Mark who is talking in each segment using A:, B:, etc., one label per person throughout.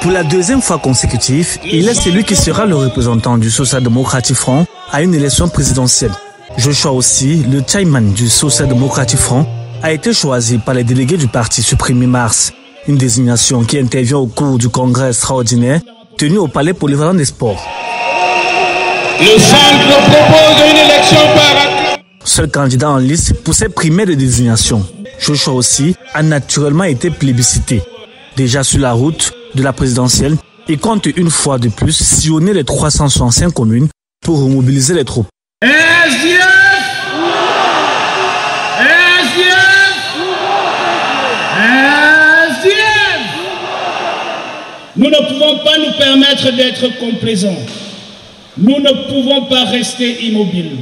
A: Pour la deuxième fois consécutive, il est celui qui sera le représentant du Social Democratic Front à une élection présidentielle. Joshua Ossi, le chairman du Social Democratic Front, a été choisi par les délégués du parti ce 1er mars. Une désignation qui intervient au cours du congrès extraordinaire tenu au Palais Polyvalent des Sports.
B: Le centre propose une élection par...
A: Seul candidat en liste pour ces primaires de désignation, Joshua Ossi a naturellement été plébiscité. Déjà sur la route de la présidentielle, il compte une fois de plus sillonner les 365 communes pour remobiliser les troupes.
B: Nous ne pouvons pas nous permettre d'être complaisants. Nous ne pouvons pas rester immobiles.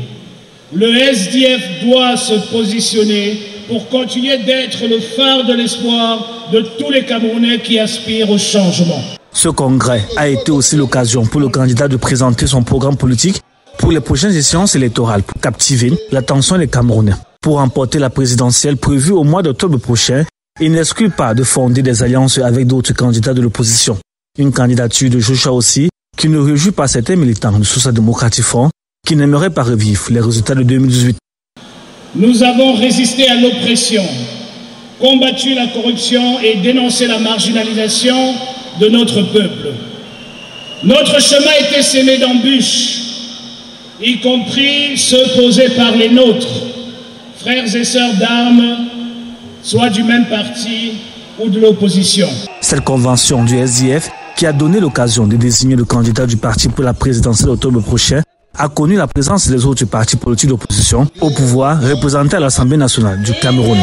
B: Le SDF doit se positionner pour continuer d'être le phare de l'espoir de tous les Camerounais qui aspirent au changement.
A: Ce congrès a été aussi l'occasion pour le candidat de présenter son programme politique pour les prochaines échéances électorales pour captiver l'attention des Camerounais. Pour remporter la présidentielle prévue au mois d'octobre prochain, il n'exclut pas de fonder des alliances avec d'autres candidats de l'opposition. Une candidature de Joshua Ossi qui ne réjouit pas certains militants du Social Democratic Front qui n'aimeraient pas revivre les résultats de 2018.
B: Nous avons résisté à l'oppression, combattu la corruption et dénoncé la marginalisation de notre peuple. Notre chemin était semé d'embûches, y compris ceux posés par les nôtres, frères et sœurs d'armes, soit du même parti ou de l'opposition.
A: Cette convention du SDF, qui a donné l'occasion de désigner le candidat du parti pour la présidentielle d'octobre prochain, a connu la présence des autres partis politiques d'opposition au pouvoir représentés à l'Assemblée nationale du Cameroun.